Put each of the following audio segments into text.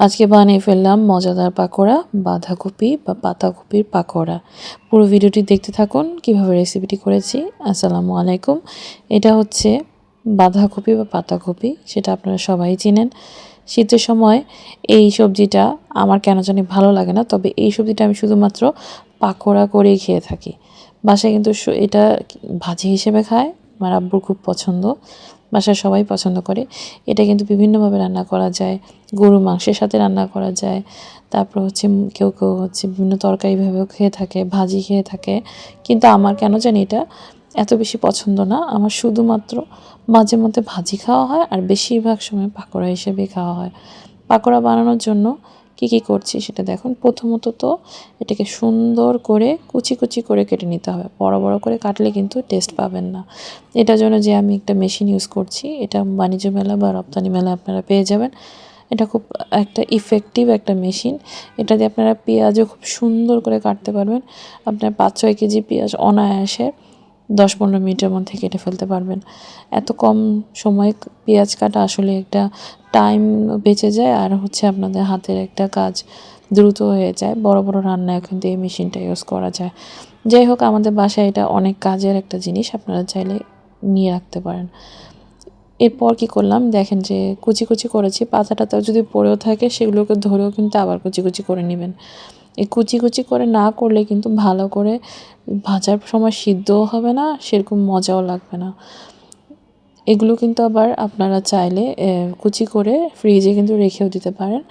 আজকে বানিয়ে ফেললাম মজাদার পাকোড়া, বাঁধাকপি বা পাতাকপির পাকোড়া। পুরো ভিডিওটি দেখতে থাকুন কিভাবে রেসিপিটি করেছি। আসসালামু আলাইকুম। এটা হচ্ছে বাঁধাকপি বা পাতাকপি, সেটা আপনারা সবাই চিনেন। শীতের সময় এই সবজিটা আমার কেন জানি ভালো লাগে না, তবে এই সবজিটা আমি শুধুমাত্র পাকোড়া করেই খেয়ে থাকি। বাসায় কিন্তু এটা ভাজি হিসেবে খায়, আমার আব্বুর খুব পছন্দ, বাসায় সবাই পছন্দ করে। এটা কিন্তু বিভিন্নভাবে রান্না করা যায়, গরুর মাংসের সাথে রান্না করা যায়, তারপর হচ্ছে কেউ কেউ হচ্ছে বিভিন্ন তরকারিভাবেও খেয়ে থাকে, ভাজি খেয়ে থাকে। কিন্তু আমার কেন জানি এটা এত বেশি পছন্দ না। আমার শুধুমাত্র মাঝে মধ্যে ভাজি খাওয়া হয়, আর বেশিরভাগ সময় পাকোড়া হিসেবে খাওয়া হয়। পাকোড়া বানানোর জন্য কি কি করছি সেটা দেখুন। প্রথমত তো এটাকে সুন্দর করে কুচি কুচি করে কেটে নিতে হবে। বড় বড় করে কাটলে কিন্তু টেস্ট পাবেন না। এটার জন্য যে আমি একটা মেশিন ইউজ করছি, এটা বাণিজ্য মেলা বা রপ্তানি মেলা আপনারা পেয়ে যাবেন। এটা খুব একটা ইফেক্টিভ একটা মেশিন। এটা দিয়ে আপনারা পেঁয়াজও খুব সুন্দর করে কাটতে পারবেন। আপনার 5-6 কেজি পেঁয়াজ অনায়াসে 10-15 মিনিটের মধ্যে কেটে ফেলতে পারবেন। এত কম সময় পেঁয়াজ কাটা আসলে একটা টাইম বেঁচে যায়, আর হচ্ছে আপনাদের হাতের একটা কাজ দ্রুত হয়ে যায়। বড় বড় রান্নায় কিন্তু এই মেশিনটা ইউজ করা যায়। যাই হোক, আমাদের বাসায় এটা অনেক কাজের একটা জিনিস, আপনারা চাইলে নিয়ে রাখতে পারেন। এরপর কি করলাম দেখেন, যে কুচি কুচি করেছি, পাতা টাতা যদি পড়েও থাকে সেগুলোকে ধরেও কিন্তু আবার কুচি কুচি করে নেবেন। এই কুচি কুচি করে না করলে কিন্তু ভালো করে ভাজার সময় সিদ্ধও হবে না, সেরকম মজাও লাগবে না। এগুলো কিন্তু আবার আপনারা চাইলে কুচি করে ফ্রিজে কিন্তু রেখেও দিতে পারেন,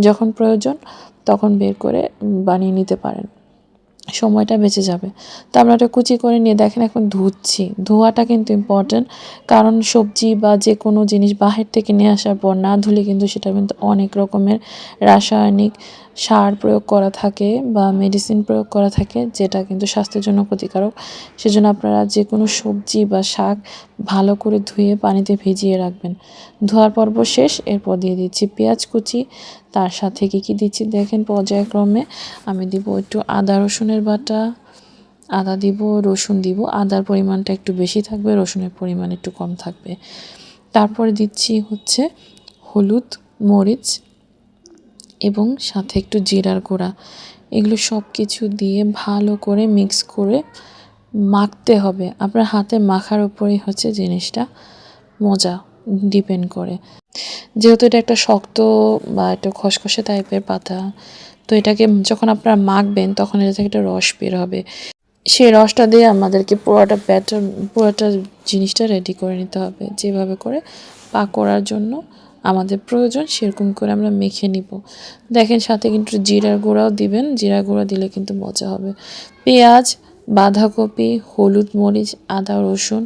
যখন প্রয়োজন তখন বের করে বানিয়ে নিতে পারেন, সময়টা বেঁচে যাবে। তো আমরা এটা কুচি করে নিয়ে দেখেন এখন ধুচ্ছি। ধোয়াটা কিন্তু ইম্পর্টেন্ট, কারণ সবজি বা যে কোনো জিনিস বাহির থেকে নিয়ে আসার পর না ধুলে কিন্তু সেটা কিন্তু অনেক রকমের রাসায়নিক সার প্রয়োগ করা থাকে বা মেডিসিন প্রয়োগ করা থাকে, যেটা কিন্তু স্বাস্থ্যের জন্য ক্ষতিকারক। সেজন্য আপনারা যে কোনো সবজি বা শাক ভালো করে ধুয়ে পানিতে ভিজিয়ে রাখবেন। ধোয়ার পর্ব শেষ। এরপর দিয়ে দিচ্ছি পেঁয়াজ কুচি, তার সাথে কী দিচ্ছি দেখেন পর্যায়ক্রমে। আমি দিব একটু আদা রসুনের বাটা, আদা দিব, রসুন দিব। আদার পরিমাণটা একটু বেশি থাকবে, রসুনের পরিমাণ একটু কম থাকবে। তারপরে দিচ্ছি হচ্ছে হলুদ, মরিচ এবং সাথে একটু জিরার গুঁড়া। এগুলো সব কিছু দিয়ে ভালো করে মিক্স করে মাখতে হবে। আপনার হাতে মাখার উপরেই হচ্ছে জিনিসটা মজা ডিপেন্ড করে। যেহেতু এটা একটা শক্ত বা একটু খসখসে টাইপের পাতা, তো এটাকে যখন আপনারা মাখবেন তখন এটা থেকে একটা রস বের হবে। সেই রসটা দিয়ে আমাদেরকে পুরোটা জিনিসটা রেডি করে নিতে হবে। যেভাবে করে পাকোড়ার জন্য আমাদের প্রয়োজন সেরকম করে আমরা মেখে নিব। দেখেন সাথে কিন্তু জিরার গুঁড়াও দিবেন, জিরার গুঁড়া দিলে কিন্তু মজা হবে। পেঁয়াজ, বাঁধাকপি, হলুদ, মরিচ, আদা, রসুন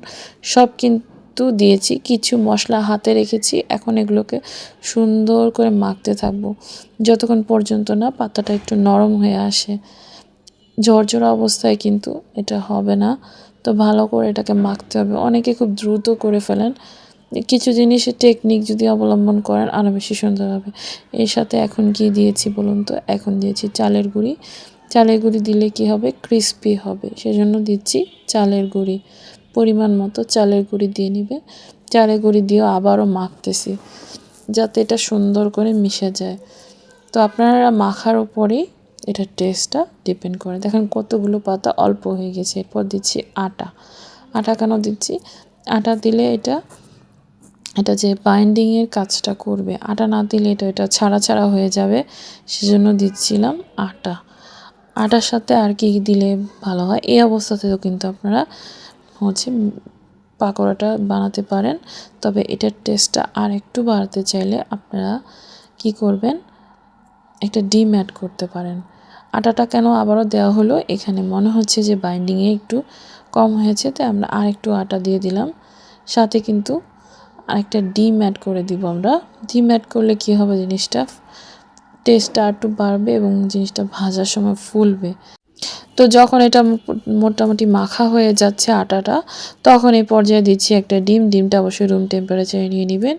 সব কিন্তু দিয়েছি। কিছু মশলা হাতে রেখেছি, এখন এগুলোকে সুন্দর করে মাখতে থাকবো যতক্ষণ পর্যন্ত না পাতাটা একটু নরম হয়ে আসে। ঝরঝরা অবস্থায় কিন্তু এটা হবে না, তো ভালো করে এটাকে মাখতে হবে। অনেকে খুব দ্রুত করে ফেলেন, কিছু জিনিসের টেকনিক যদি অবলম্বন করেন আরও বেশি সুন্দর হবে। এর সাথে এখন কি দিয়েছি বলুন তো, এখন দিয়েছি চালের গুঁড়ি। চালের গুঁড়ি দিলে কি হবে, ক্রিস্পি হবে, সেজন্য দিচ্ছি চালের গুঁড়ি। পরিমাণ মতো চালের গুঁড়ি দিয়ে নিবে। চালের গুঁড়ি দিয়েও আবারও মাখতেছি যাতে এটা সুন্দর করে মিশে যায়। তো আপনারা মাখার উপরেই এটার টেস্টটা ডিপেন্ড করে। দেখেন কতগুলো পাতা অল্প হয়ে গেছে। এরপর দিচ্ছি আটা। আটা কেন দিচ্ছি, আটা দিলে এটা যে বাইন্ডিংয়ের কাজটা করবে, আটা না দিলে এটা ছাড়া ছাড়া হয়ে যাবে, সেজন্য দিচ্ছিলাম আটা। আটার সাথে আর কি দিলে ভালো হয়, এই অবস্থাতেও কিন্তু আপনারা হচ্ছে পাকোড়াটা বানাতে পারেন। তবে এটার টেস্টটা আর একটু বাড়াতে চাইলে আপনারা কি করবেন, একটা ডিম অ্যাড করতে পারেন। আটাটা কেন আবারও দেওয়া হলো, এখানে মনে হচ্ছে যে বাইন্ডিংয়ে একটু কম হয়েছে, তাই আমরা আরেকটু আটা দিয়ে দিলাম। সাথে কিন্তু আরেকটা ডিম অ্যাড করে দিব আমরা। ডিম অ্যাড করলে কী হবে, জিনিসটা টেস্টটা একটু বাড়বে এবং জিনিসটা ভাজার সময় ফুলবে। তো যখন এটা মোটামুটি মাখা হয়ে যাচ্ছে আটাটা, তখন এই পর্যায়ে দিচ্ছি একটা ডিম। ডিমটা অবশ্যই রুম টেম্পারেচারে নিয়ে নেবেন।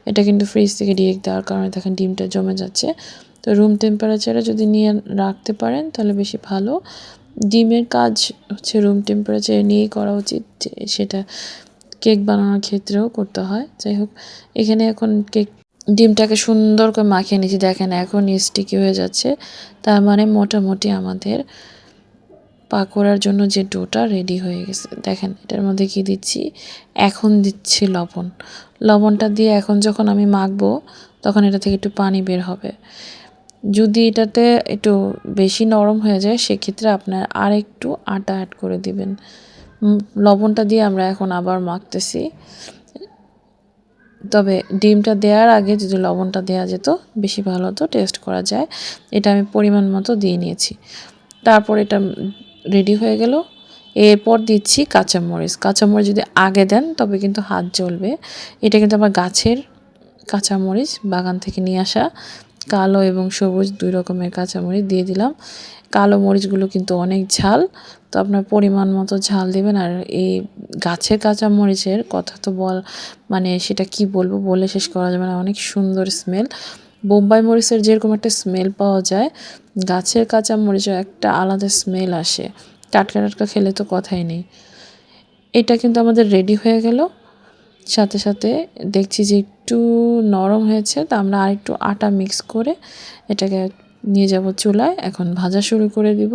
এটা কিন্তু ফ্রিজ থেকে ডিরেক্ট দেওয়ার কারণে দেখেন ডিমটা জমে যাচ্ছে। তো রুম টেম্পারেচারে যদি নিয়ে রাখতে পারেন তাহলে বেশি ভালো। ডিমের কাজ হচ্ছে রুম টেম্পারেচারে নিয়েই করা উচিত, সেটা কেক বানানোর ক্ষেত্রেও করতে হয়। যাই হোক, এখানে এখন ডিমটাকে সুন্দর করে মাখিয়ে নিয়েছি, দেখেন এখন স্টিকি হয়ে যাচ্ছে। তার মানে মোটামুটি আমাদের পাকোড়ার জন্য যে ডোটা রেডি হয়ে গেছে। দেখেন এটার মধ্যে কি দিচ্ছি, এখন দিচ্ছি লবণ। লবণটা দিয়ে এখন যখন আমি মাখবো তখন এটা থেকে একটু পানি বের হবে। যদি এটাতে একটু বেশি নরম হয়ে যায় সেক্ষেত্রে আপনার আর একটু আটা অ্যাড করে দিবেন। লবণটা দিয়ে আমরা এখন আবার মাখতেছি। তবে ডিমটা দেওয়ার আগে যদি লবণটা দেওয়া যেত বেশি ভালো হতো, টেস্ট করা যায়। এটা আমি পরিমাণ মতো দিয়ে নিয়েছি। তারপর এটা রেডি হয়ে গেল। এরপর দিচ্ছি কাঁচামরিচ। কাঁচামরিচ যদি আগে দেন তবে কিন্তু হাত জ্বলবে। এটা কিন্তু আমার গাছের কাঁচামরিচ, বাগান থেকে নিয়ে আসা কালো এবং সবুজ 2 রকমের কাঁচামরিচ দিয়ে দিলাম। কালো মরিচগুলো কিন্তু অনেক ঝাল, তো আপনার পরিমাণ মতো ঝাল দেবেন। আর এই গাছের কাঁচামরিচের কথা তো মানে সেটা কি বলবো, বলে শেষ করা যাবে না, অনেক সুন্দর স্মেল। বোম্বাই মরিচের যেরকম একটা স্মেল পাওয়া যায়, গাছের কাঁচামরিচের একটা আলাদা স্মেল আসে। টাটকা টাটকা খেলে তো কথাই নেই। এটা কিন্তু আমাদের রেডি হয়ে গেল। সাথে সাথে দেখছি যে একটু নরম হয়েছে, তো আমরা আরেকটু আটা মিক্স করে এটাকে নিয়ে যাব চুলায়। এখন ভাজা শুরু করে দিব।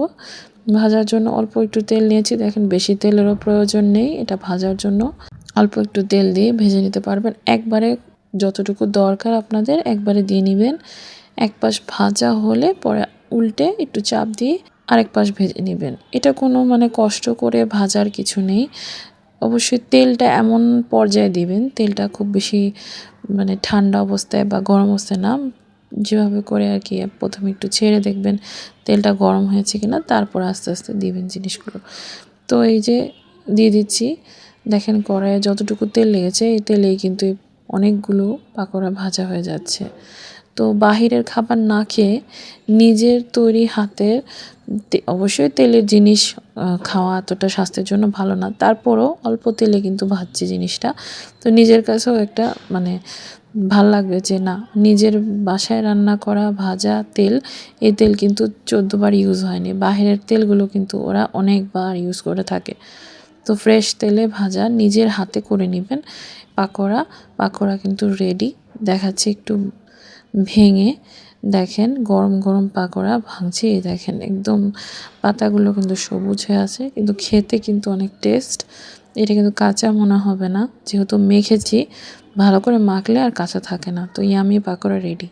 ভাজার জন্য অল্প একটু তেল নিয়েছি, দেখেন বেশি তেলেরও প্রয়োজন নেই। এটা ভাজার জন্য অল্প একটু তেল দিয়ে ভেজে নিতে পারবেন। একবারে যতটুকু দরকার আপনাদের একবারে দিয়ে নেবেন। এক পাশ ভাজা হলে পরে উল্টে একটু চাপ দিয়ে আরেক পাশ ভেজে নেবেন। এটা কোনো মানে কষ্ট করে ভাজার কিছু নেই। অবশ্যই তেলটা এমন পর্যায়ে দিবেন, তেলটা খুব বেশি মানে ঠান্ডা অবস্থায় বা গরম অবস্থায় না, যেভাবে করে আর কি প্রথমে একটু ছেড়ে দেখবেন তেলটা গরম হয়েছে কিনা, তারপর আস্তে আস্তে দিবেন জিনিসগুলো। তো এই যে দিয়ে দিচ্ছি, দেখেন কড়াইয়ে যতটুকু তেল লেগেছে এই তেলেই কিন্তু অনেকগুলো পাকোড়া ভাজা হয়ে যাচ্ছে। তো বাহিরের খাবার না খেয়ে নিজের তৈরি হাতের অবশ্যই তেলের জিনিস খাওয়া এতটা স্বাস্থ্যের জন্য ভালো না, তারপরও অল্প তেলে কিন্তু ভাজছি জিনিসটা। তো নিজের কাছেও একটা মানে ভাল লাগবে যে না, নিজের বাসায় রান্না করা ভাজা তেল, এই তেল কিন্তু 14 বার ইউজ হয়নি। বাহিরের তেলগুলো কিন্তু ওরা অনেকবার ইউজ করে থাকে। তো ফ্রেশ তেলে ভাজা নিজের হাতে করে নেবেন পাকোড়া। পাকোড়া কিন্তু রেডি, দেখাচ্ছি একটু ভেঙে। দেখেন গরম গরম পাকোড়া ভাঙছি, এই দেখেন একদম পাতাগুলো কিন্তু সবুজ হয়ে আছে, কিন্তু খেতে কিন্তু অনেক টেস্ট। এটা কিন্তু কাঁচা মনে হবে না, যেহেতু মেখেছি, ভালো করে মাখলে আর কাঁচা থাকে না। তো ইয়ামি পাকোড়া রেডি।